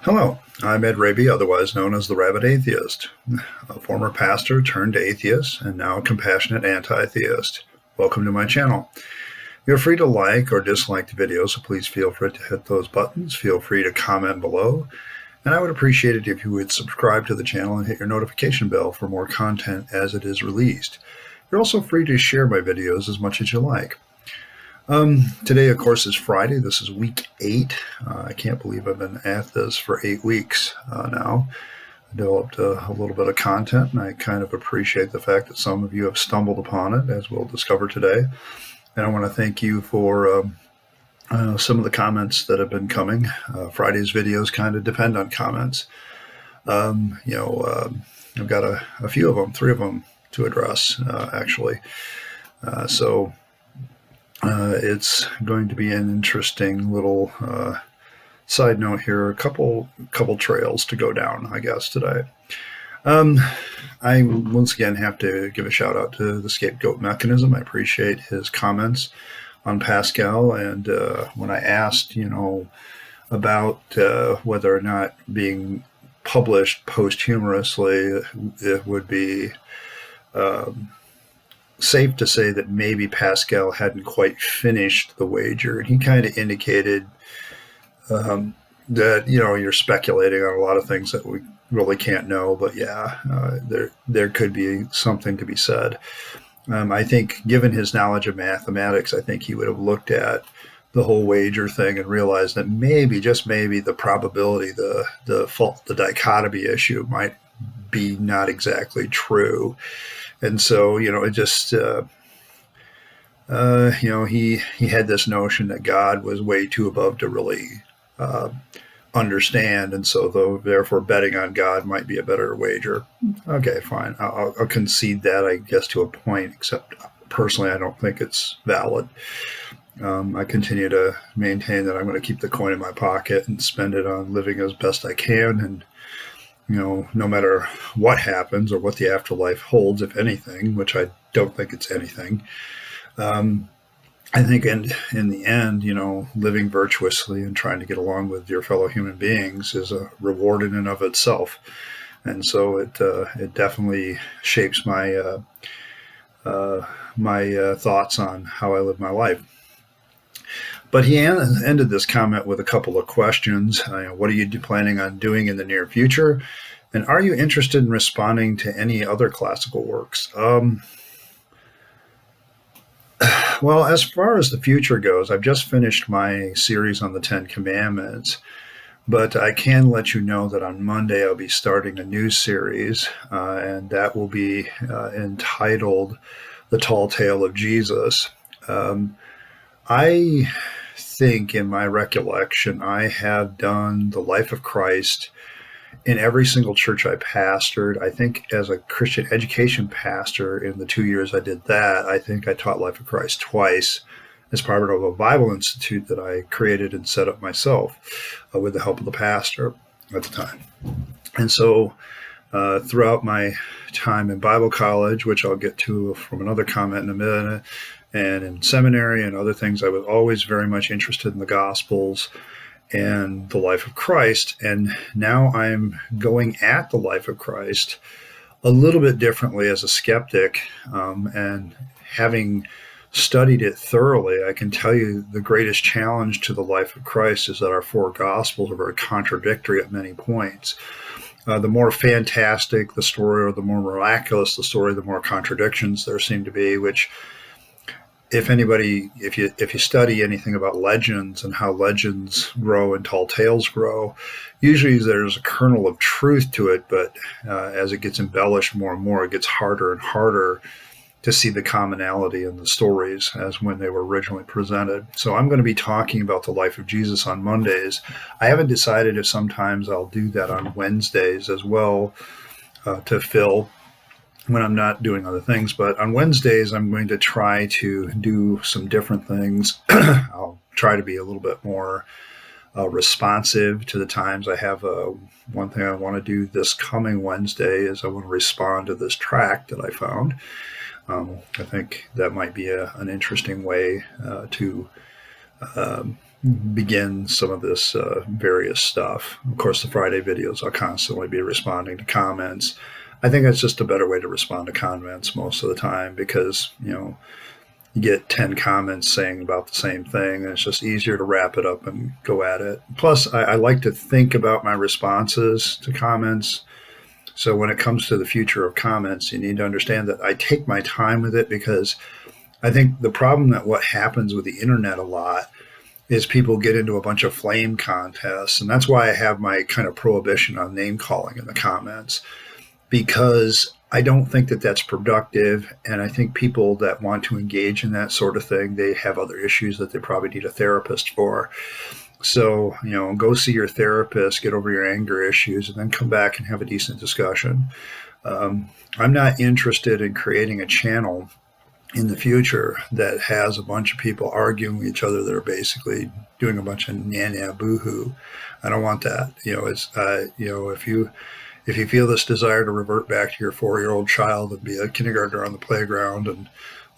Hello, I'm Ed Rabyd, otherwise known as the Rabyd Atheist, a former pastor turned atheist and now a compassionate anti-theist. Welcome to my channel. You're free to like or dislike the video, so please feel free to hit those buttons. Feel free to comment below, and I would appreciate it if you would subscribe to the channel and hit your notification bell for more content as it is released. You're also free to share my videos as much as you like. Today, of course, is Friday. This is week 8. I can't believe I've been at this for 8 weeks now. I developed a little bit of content, and I kind of appreciate the fact that some of you have stumbled upon it, as we'll discover today. And I want to thank you for some of the comments that have been coming. Friday's videos kind of depend on comments. I've got a few of them, 3 of them to address, actually. It's going to be an interesting little side note here. A couple trails to go down, I guess, today. I once again have to give a shout out to the Scapegoat Mechanism. I appreciate his comments on Pascal, and when I asked, about whether or not being published posthumously, it would be safe to say that maybe Pascal hadn't quite finished the wager, and he kind of indicated that you're speculating on a lot of things that we really can't know, but there could be something to be said. I think, given his knowledge of mathematics, I think he would have looked at the whole wager thing and realized that maybe, just maybe, the probability, the dichotomy issue might be not exactly true. And so, it just, he had this notion that God was way too above to really understand. And so, therefore, betting on God might be a better wager. Okay, fine. I'll concede that, I guess, to a point, except personally, I don't think it's valid. I continue to maintain that I'm going to keep the coin in my pocket and spend it on living as best I can, and no matter what happens or what the afterlife holds, if anything, which I don't think it's anything. I think in the end, living virtuously and trying to get along with your fellow human beings is a reward in and of itself. And so it definitely shapes my thoughts on how I live my life. But he ended this comment with a couple of questions. What are you planning on doing in the near future? And are you interested in responding to any other classical works? Well, as far as the future goes, I've just finished my series on the 10 Commandments. But I can let you know that on Monday I'll be starting a new series, and that will be entitled The Tall Tale of Jesus. I think, in my recollection, I have done the life of Christ in every single church I pastored. I think as a Christian education pastor, in the 2 years I did that, I think I taught Life of Christ twice as part of a Bible Institute that I created and set up myself with the help of the pastor at the time. And so throughout my time in Bible college, which I'll get to from another comment in a minute, and in seminary and other things, I was always very much interested in the Gospels and the life of Christ. And now I'm going at the life of Christ a little bit differently as a skeptic. And having studied it thoroughly, I can tell you the greatest challenge to the life of Christ is that our 4 Gospels are very contradictory at many points. The more fantastic the story, or the more miraculous the story, the more contradictions there seem to be, which, if you study anything about legends and how legends grow and tall tales grow, usually there's a kernel of truth to it, but as it gets embellished more and more, it gets harder and harder to see the commonality in the stories as when they were originally presented. So I'm going to be talking about the life of Jesus on Mondays. I haven't decided if sometimes I'll do that on Wednesdays as well, to fill when I'm not doing other things. But on Wednesdays, I'm going to try to do some different things. I'll try to be a little bit more responsive to the times. I have one thing I want to do this coming Wednesday is I want to respond to this tract that I found. I think that might be an interesting way to begin some of this various stuff. Of course, the Friday videos, I'll constantly be responding to comments. I think that's just a better way to respond to comments most of the time, because, you get 10 comments saying about the same thing, and it's just easier to wrap it up and go at it. Plus, I like to think about my responses to comments. So when it comes to the future of comments, you need to understand that I take my time with it, because I think the problem that what happens with the internet a lot is people get into a bunch of flame contests. And that's why I have my kind of prohibition on name calling in the comments, because I don't think that that's productive. And I think people that want to engage in that sort of thing, they have other issues that they probably need a therapist for. So, go see your therapist, get over your anger issues, and then come back and have a decent discussion. I'm not interested in creating a channel in the future that has a bunch of people arguing with each other that are basically doing a bunch of nah boo-hoo. I don't want that. If you feel this desire to revert back to your 4-year-old child and be a kindergartner on the playground and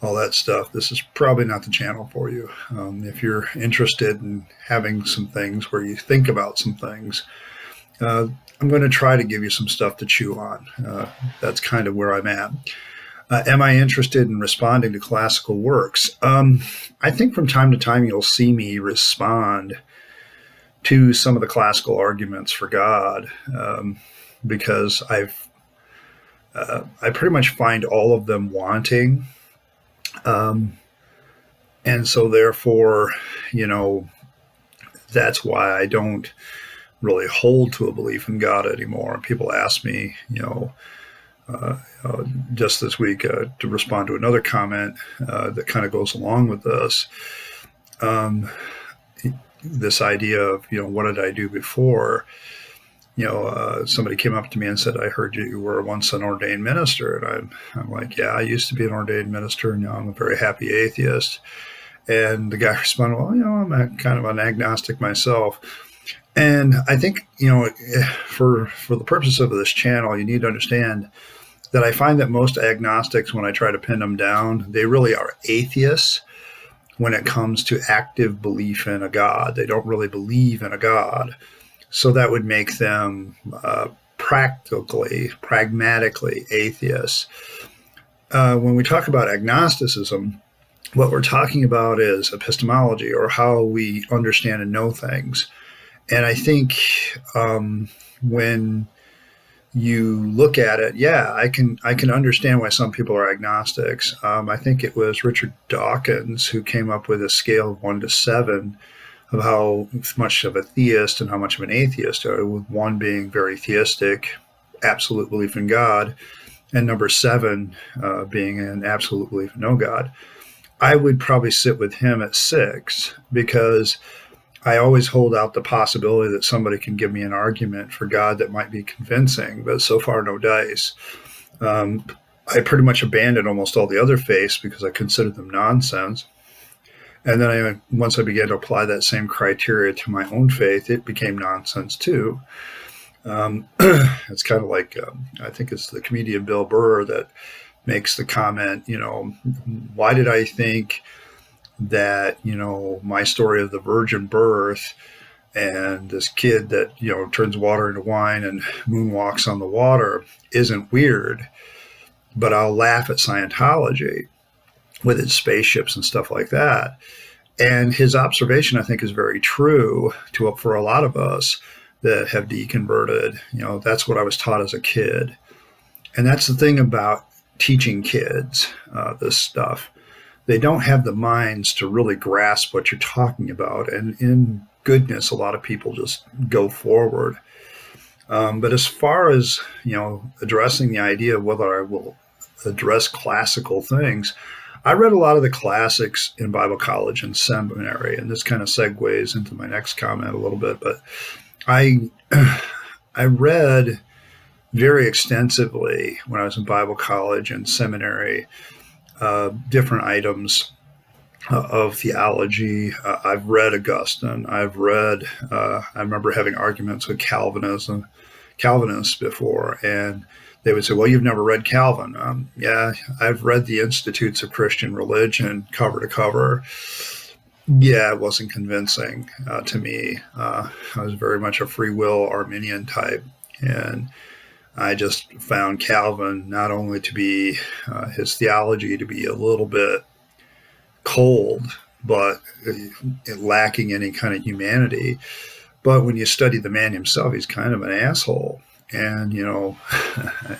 all that stuff, this is probably not the channel for you. If you're interested in having some things where you think about some things, I'm going to try to give you some stuff to chew on. That's kind of where I'm at. Am I interested in responding to classical works? I think from time to time you'll see me respond to some of the classical arguments for God, because I pretty much find all of them wanting. And so therefore, that's why I don't really hold to a belief in God anymore. People ask me, just this week, to respond to another comment that kind of goes along with this, this idea of, what did I do before? Somebody came up to me and said, I heard you were once an ordained minister. And I'm like, yeah, I used to be an ordained minister. And now I'm a very happy atheist. And the guy responded, well, I'm a kind of an agnostic myself. And I think, for the purpose of this channel, you need to understand that I find that most agnostics, when I try to pin them down, they really are atheists when it comes to active belief in a God. They don't really believe in a God. So that would make them pragmatically atheists. When we talk about agnosticism, what we're talking about is epistemology, or how we understand and know things. And I think when you look at it, yeah, I can understand why some people are agnostics. I think it was Richard Dawkins who came up with a scale of 1 to 7 of how much of a theist and how much of an atheist are, with 1 being very theistic, absolute belief in God, and number 7 being an absolute belief in no God. I would probably sit with him at 6, because I always hold out the possibility that somebody can give me an argument for God that might be convincing, but so far, no dice. I pretty much abandoned almost all the other faiths because I considered them nonsense. And then once I began to apply that same criteria to my own faith, it became nonsense too. It's kind of like, I think it's the comedian Bill Burr that makes the comment, why did I think that, my story of the virgin birth and this kid that, turns water into wine and moonwalks on the water isn't weird, but I'll laugh at Scientology with its spaceships and stuff like that. And his observation, I think, is very true for a lot of us that have deconverted. That's what I was taught as a kid. And that's the thing about teaching kids this stuff. They don't have the minds to really grasp what you're talking about. And in goodness, a lot of people just go forward. But as far as, addressing the idea of whether I will address classical things, I read a lot of the classics in Bible college and seminary, and this kind of segues into my next comment a little bit. But I read very extensively when I was in Bible college and seminary different items of theology. I've read Augustine. I remember having arguments with Calvinists before, and they would say, well, you've never read Calvin. Yeah, I've read the Institutes of Christian Religion cover to cover. Yeah, it wasn't convincing to me. I was very much a free will Arminian type, and I just found Calvin not only to be his theology to be a little bit cold, but lacking any kind of humanity. But when you study the man himself, he's kind of an asshole. And,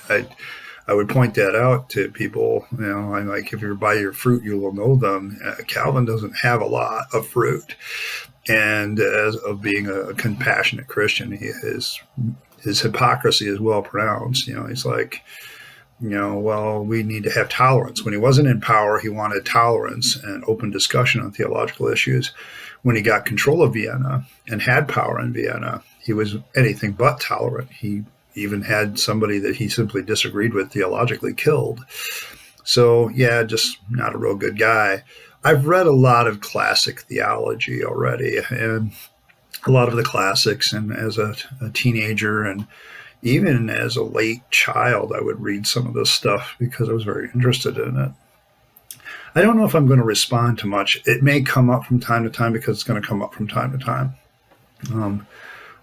I, I would point that out to people. I'm like, if you buy your fruit, you will know them. Calvin doesn't have a lot of fruit. And as of being a compassionate Christian, his hypocrisy is well pronounced. He's like, well, we need to have tolerance. When he wasn't in power, he wanted tolerance and open discussion on theological issues. When he got control of Vienna and had power in Vienna, he was anything but tolerant. He even had somebody that he simply disagreed with theologically killed. So, yeah, just not a real good guy. I've read a lot of classic theology already, and a lot of the classics, and as a teenager and even as a late child, I would read some of this stuff because I was very interested in it. I don't know if I'm going to respond to much. It may come up from time to time because it's going to come up from time to time.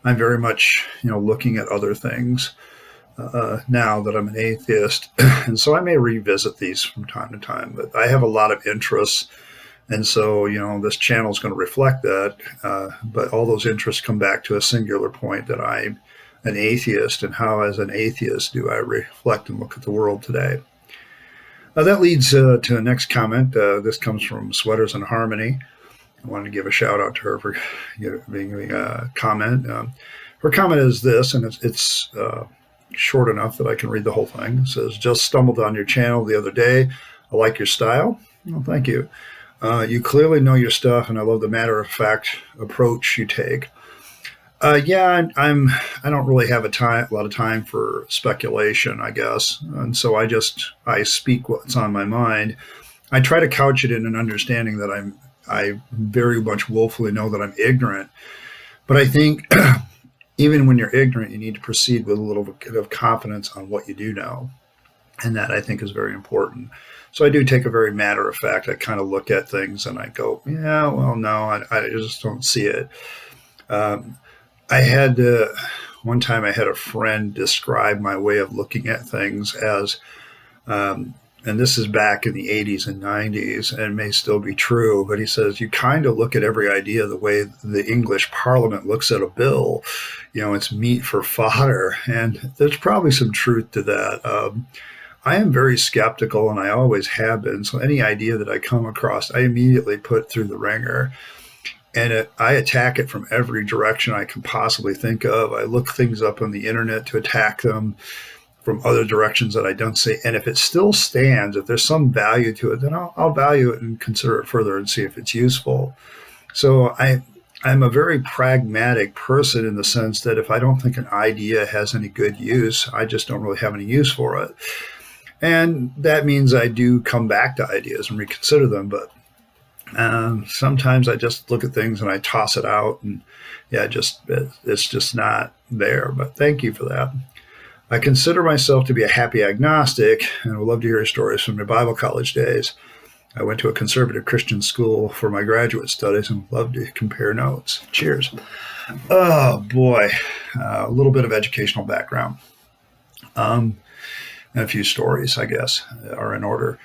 I'm very much, looking at other things now that I'm an atheist, and so I may revisit these from time to time. But I have a lot of interests, and so this channel is going to reflect that. But all those interests come back to a singular point that I'm an atheist, and how, as an atheist, do I reflect and look at the world today? That leads to the next comment. This comes from Sweaters in Harmony. I wanted to give a shout out to her for giving a comment. Her comment is this, and it's short enough that I can read the whole thing. It says, just stumbled on your channel the other day. I like your style. Well, thank you. You clearly know your stuff, and I love the matter-of-fact approach you take. Yeah, I don't really have a lot of time for speculation, I guess. And so I speak what's on my mind. I try to couch it in an understanding that I very much willfully know that I'm ignorant. But I think even when you're ignorant, you need to proceed with a little bit of confidence on what you do know. And that, I think, is very important. So I do take a very matter of fact. I kind of look at things and I go, yeah, well, no, I just don't see it. I had one time I had a friend describe my way of looking at things as, and this is back in the 80s and 90s and may still be true, but he says, you kind of look at every idea the way the English Parliament looks at a bill. It's meat for fodder. And there's probably some truth to that. I am very skeptical, and I always have been. So any idea that I come across, I immediately put through the ringer. And I attack it from every direction I can possibly think of. I look things up on the internet to attack them from other directions that I don't see. And if it still stands, if there's some value to it, then I'll value it and consider it further and see if it's useful. So I'm a very pragmatic person in the sense that if I don't think an idea has any good use, I just don't really have any use for it. And that means I do come back to ideas and reconsider them, but sometimes I just look at things and I toss it out, and it's just not there. But thank you for that. I consider myself to be a happy agnostic, and I would love to hear your stories from your Bible college days. I went to a conservative Christian school for my graduate studies and would love to compare notes. Cheers. Oh boy, a little bit of educational background, and a few stories, I guess, are in order.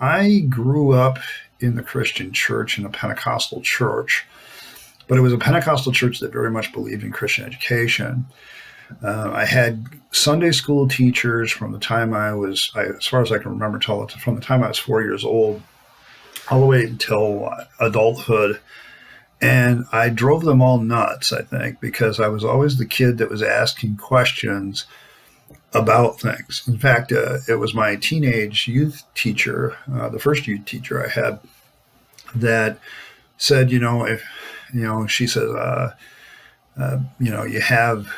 I grew up in the Christian church, in a Pentecostal church, but it was a Pentecostal church that very much believed in Christian education. I had Sunday school teachers from the time as far as I can remember, from the time I was 4 years old, all the way until adulthood. And I drove them all nuts, I think, because I was always the kid that was asking questions about things. In fact, it was my teenage youth teacher, the first youth teacher I had, that said, she says, you have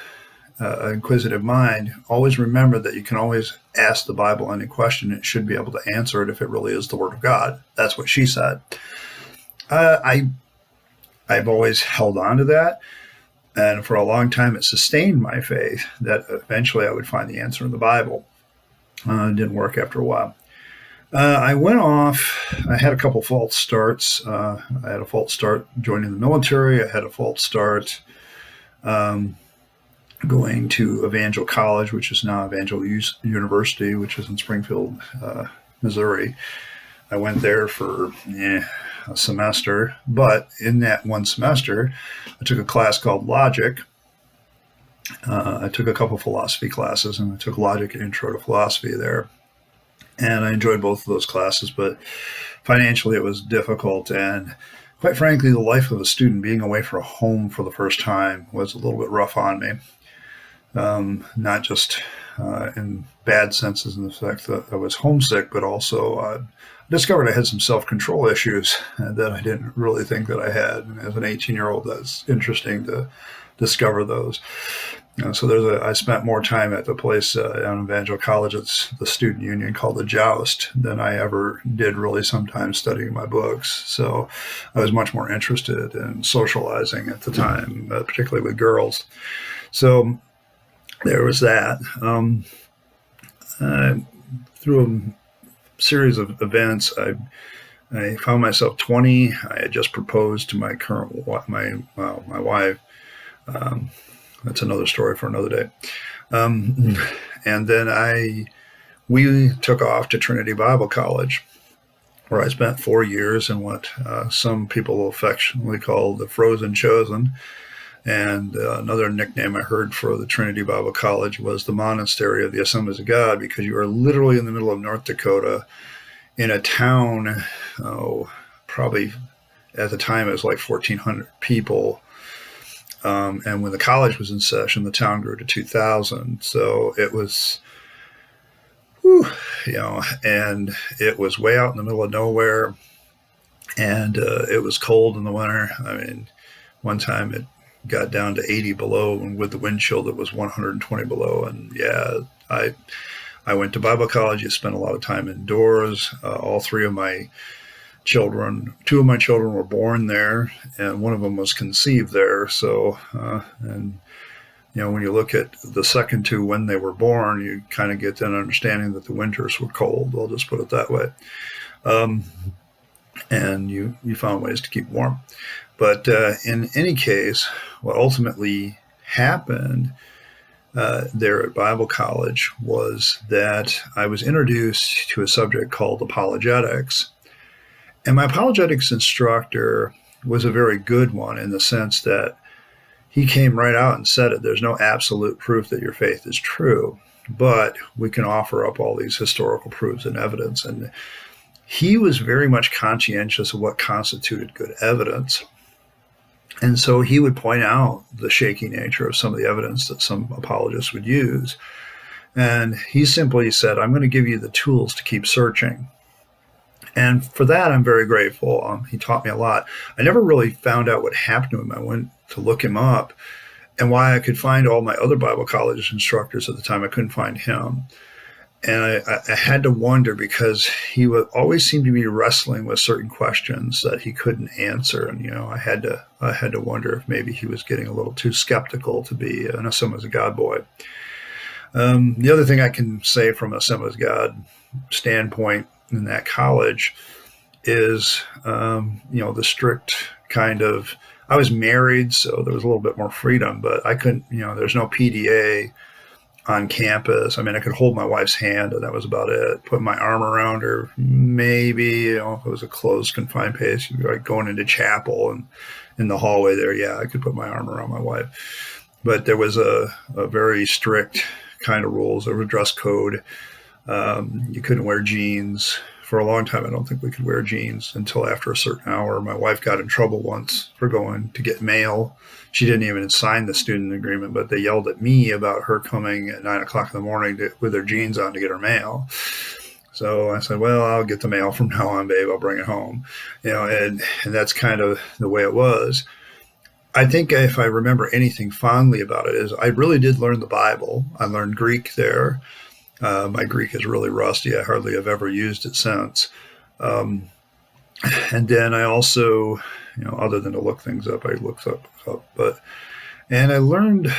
an inquisitive mind, always remember that you can always ask the Bible any question. It should be able to answer it if it really is the Word of God. That's what she said. I've always held on to that. And for a long time, it sustained my faith that eventually I would find the answer in the Bible. It didn't work after a while. I went off. I had a couple false starts. I had a false start joining the military. I had a false start um, going to Evangel College, which is now Evangel University, which is in Springfield, Missouri. I went there for a semester, but in that one semester, I took a class called Logic. I took a couple philosophy classes, and I took Logic and Intro to Philosophy there. And I enjoyed both of those classes, but financially it was difficult. And quite frankly, the life of a student being away from home for the first time was a little bit rough on me. Not just in bad senses in the fact that I was homesick, but also I discovered I had some self-control issues that I didn't really think that I had. And as an 18-year-old, that's interesting to discover those. So I spent more time at the place on Evangel College, it's the student union called the Joust, than I ever did really sometimes studying my books. So I was much more interested in socializing at the time, particularly with girls. So there was that. Through a series of events, I found myself 20. I had just proposed to my wife. That's another story for another day. And then we took off to Trinity Bible College, where I spent 4 years in what some people affectionately call the Frozen Chosen. And another nickname I heard for the Trinity Bible College was the Monastery of the Assemblies of God, because you are literally in the middle of North Dakota in a town, probably at the time it was like 1,400 people. And when the college was in session, the town grew to 2,000. So it was, and it was way out in the middle of nowhere. And it was cold in the winter. I mean, one time it got down to 80 below, and with the wind chill, it was 120 below. And yeah, I went to Bible college. I spent a lot of time indoors. All three of my children, two of my children were born there, and one of them was conceived there. So, when you look at the second two when they were born, you kind of get an understanding that the winters were cold. I'll just put it that way. And you found ways to keep warm. But in any case, what ultimately happened there at Bible college was that I was introduced to a subject called apologetics. And my apologetics instructor was a very good one in the sense that he came right out and said it. There's no absolute proof that your faith is true, but we can offer up all these historical proofs and evidence. And he was very much conscientious of what constituted good evidence. And so he would point out the shaky nature of some of the evidence that some apologists would use. And he simply said, I'm going to give you the tools to keep searching. And for that, I'm very grateful. He taught me a lot. I never really found out what happened to him. I went to look him up, and why I could find all my other Bible college instructors at the time, I couldn't find him. And I had to wonder, because he would always seem to be wrestling with certain questions that he couldn't answer. And, I had to wonder if maybe he was getting a little too skeptical to be an Assemblies of God boy. The other thing I can say from an Assemblies of God standpoint in that college is, the strict kind of, I was married, so there was a little bit more freedom, but I couldn't, there's no PDA on campus. I mean, I could hold my wife's hand, and that was about it. Put my arm around her, maybe, if it was a closed, confined place, like going into chapel and in the hallway there, yeah, I could put my arm around my wife. But there was a very strict kind of rules. There was a dress code. You couldn't wear jeans. For a long time, I don't think we could wear jeans until after a certain hour. My wife got in trouble once for going to get mail. She didn't even sign the student agreement, but they yelled at me about her coming at 9 o'clock in the morning with her jeans on to get her mail. So I said, well, I'll get the mail from now on, babe. I'll bring it home. And that's kind of the way it was. I think if I remember anything fondly about it is I really did learn the Bible. I learned Greek there. My Greek is really rusty. I hardly have ever used it since. And then I also, other than to look things up, I looked up. And I learned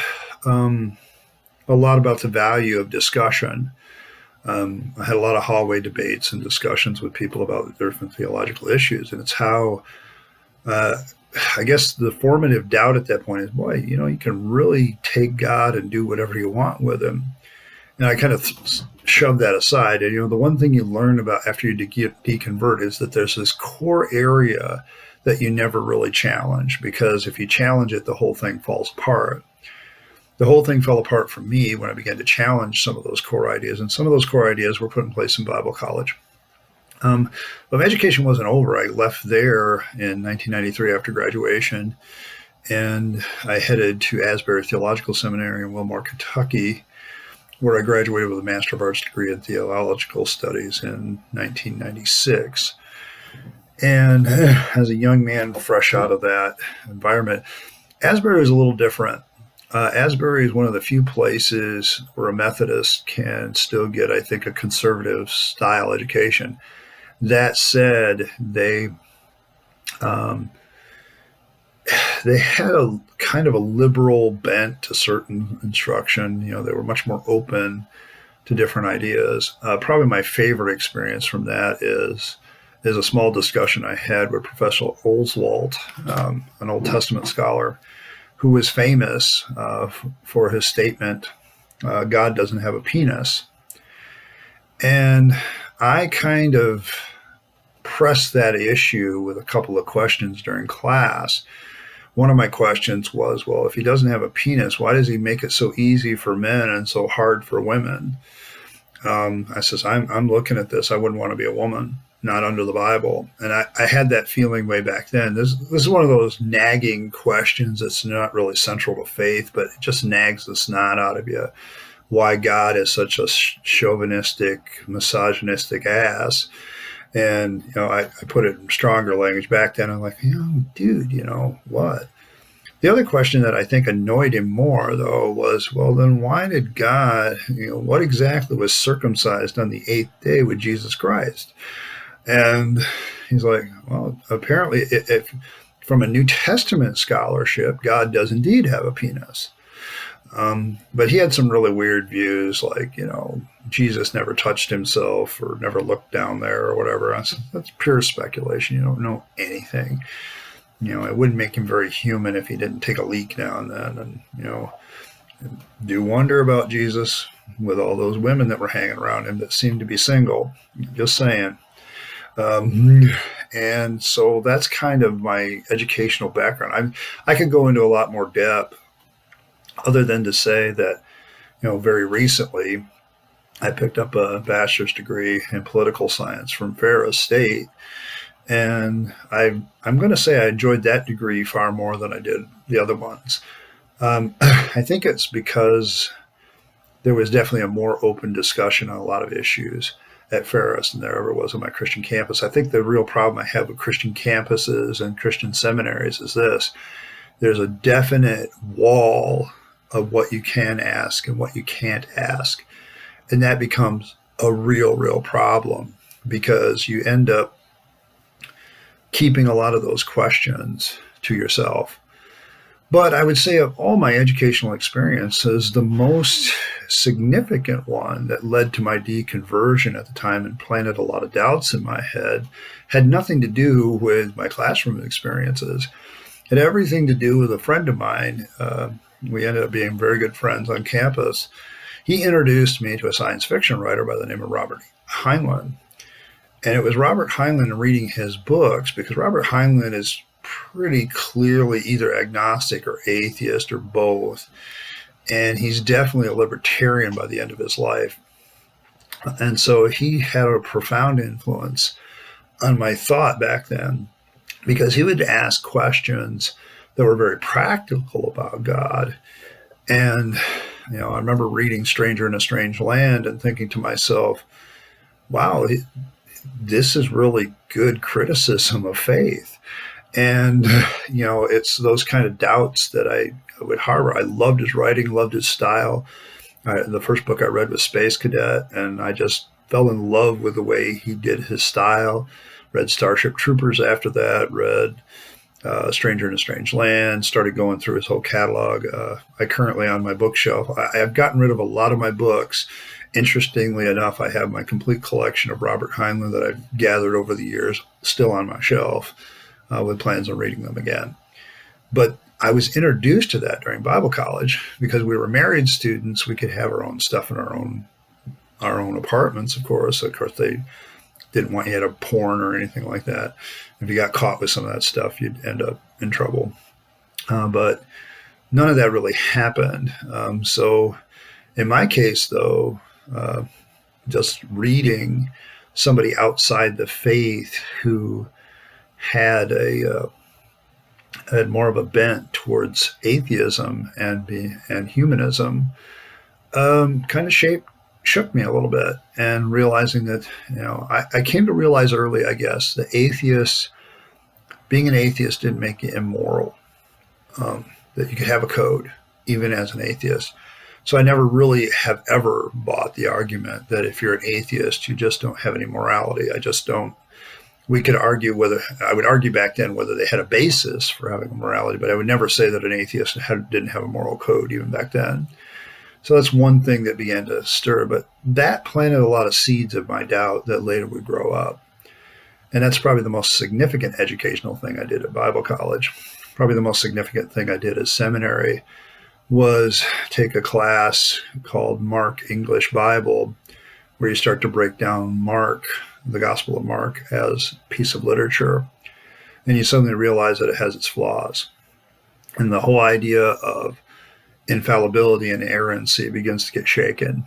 a lot about the value of discussion. I had a lot of hallway debates and discussions with people about different theological issues, and it's how I guess the formative doubt at that point is, boy, you can really take God and do whatever you want with him. And I kind of shoved that aside. And, the one thing you learn about after you deconvert is that there's this core area that you never really challenge, because if you challenge it, the whole thing falls apart. The whole thing fell apart for me when I began to challenge some of those core ideas. And some of those core ideas were put in place in Bible college. But my education wasn't over. I left there in 1993 after graduation, and I headed to Asbury Theological Seminary in Wilmore, Kentucky, where I graduated with a Master of Arts degree in Theological Studies in 1996. And as a young man fresh out of that environment, Asbury was a little different. Asbury is one of the few places where a Methodist can still get, I think, a conservative style education. That said, they had a kind of a liberal bent to certain instruction. They were much more open to different ideas. Probably my favorite experience from that is a small discussion I had with Professor Oswalt, an Old Testament scholar, who was famous for his statement, God doesn't have a penis. And I kind of pressed that issue with a couple of questions during class. One of my questions was, well, if he doesn't have a penis, why does he make it so easy for men and so hard for women? I says, I'm looking at this. I wouldn't want to be a woman, not under the Bible. And I had that feeling way back then. This is one of those nagging questions that's not really central to faith, but it just nags the snot out of you. Why God is such a chauvinistic, misogynistic ass. And, I put it in stronger language back then. I'm like, dude, what? The other question that I think annoyed him more, though, was, well, then why did God, what exactly was circumcised on the 8th day with Jesus Christ? And he's like, well, apparently, if from a New Testament scholarship, God does indeed have a penis. But he had some really weird views, like, Jesus never touched himself or never looked down there or whatever. I said, that's pure speculation. You don't know anything. It wouldn't make him very human if he didn't take a leak now and then. And, do wonder about Jesus with all those women that were hanging around him that seemed to be single. Just saying. And so that's kind of my educational background. I could go into a lot more depth, other than to say that, very recently, I picked up a bachelor's degree in political science from Ferris State. And I'm going to say I enjoyed that degree far more than I did the other ones. I think it's because there was definitely a more open discussion on a lot of issues at Ferris than there ever was on my Christian campus. I think the real problem I have with Christian campuses and Christian seminaries is this. There's a definite wall of what you can ask and what you can't ask. And that becomes a real problem, because you end up keeping a lot of those questions to yourself. But I would say of all my educational experiences, the most significant one that led to my deconversion at the time and planted a lot of doubts in my head had nothing to do with my classroom experiences. It had everything to do with a friend of mine. We ended up being very good friends on campus. He introduced me to a science fiction writer by the name of Robert Heinlein. And it was Robert Heinlein reading his books, because Robert Heinlein is pretty clearly either agnostic or atheist or both. And he's definitely a libertarian by the end of his life. And so he had a profound influence on my thought back then, because he would ask questions that were very practical about God. And, I remember reading Stranger in a Strange Land and thinking to myself, wow, this is really good criticism of faith. And, it's those kind of doubts that I would harbor. I loved his writing, loved his style. The first book I read was Space Cadet, and I just fell in love with the way he did his style. Read Starship Troopers after that, read Stranger in a Strange Land, started going through his whole catalog. I currently, on my bookshelf, I've gotten rid of a lot of my books, Interestingly enough, I have my complete collection of Robert Heinlein that I've gathered over the years still on my shelf, with plans on reading them again. But I was introduced to that during Bible college because we were married students. We could have our own stuff in our own apartments, of course. Of course, they didn't want you to have porn or anything like that. If you got caught with some of that stuff, you'd end up in trouble. But none of that really happened. So in my case, though, just reading somebody outside the faith who had had more of a bent towards atheism and humanism, kind of shook me a little bit, and realizing that, I came to realize early, I guess, that being an atheist didn't make you immoral, that you could have a code even as an atheist. So I never really have ever bought the argument that if you're an atheist, you just don't have any morality. I just don't. We could argue I would argue back then whether they had a basis for having a morality, but I would never say that an atheist didn't have a moral code even back then. So that's one thing that began to stir, but that planted a lot of seeds of my doubt that later would grow up. And that's probably the most significant educational thing I did at Bible college. Probably the most significant thing I did at seminary was take a class called Mark English Bible, where you start to break down Mark, the Gospel of Mark, as a piece of literature. And you suddenly realize that it has its flaws. And the whole idea of infallibility and errancy begins to get shaken.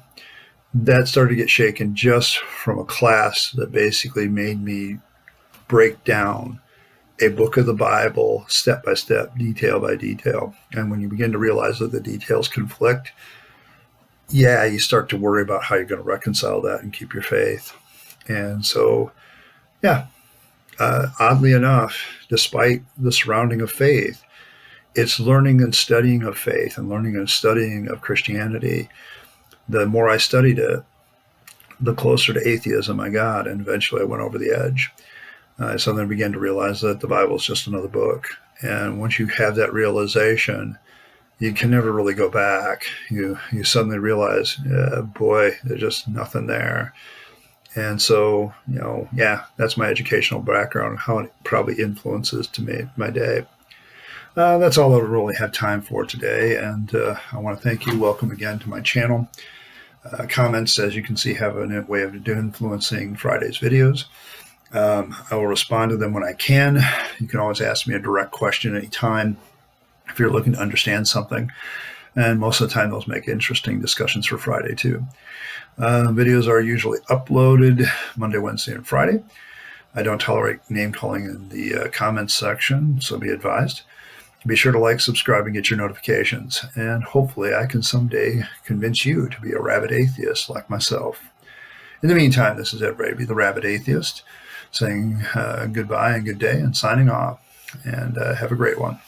That started to get shaken just from a class that basically made me break down a book of the Bible step by step, detail by detail. And when you begin to realize that the details conflict, you start to worry about how you're going to reconcile that and keep your faith. And so, oddly enough, despite the surrounding of faith, it's learning and studying of faith and learning and studying of Christianity. The more I studied it, the closer to atheism I got, and eventually I went over the edge. I suddenly began to realize that the Bible is just another book. And once you have that realization, you can never really go back. You suddenly realize, boy, there's just nothing there. And so, that's my educational background, how it probably influences to me my day. That's all I really have time for today. And I want to thank you. Welcome again to my channel. Comments, as you can see, have a way of influencing Friday's videos. I will respond to them when I can. You can always ask me a direct question anytime if you're looking to understand something. And most of the time, those make interesting discussions for Friday, too. Videos are usually uploaded Monday, Wednesday, and Friday. I don't tolerate name calling in the comments section, so be advised. Be sure to like, subscribe, and get your notifications. And hopefully I can someday convince you to be a rabid atheist like myself. In the meantime, this is Ed Rabyd, the Rabid Atheist, saying goodbye and good day and signing off. And have a great one.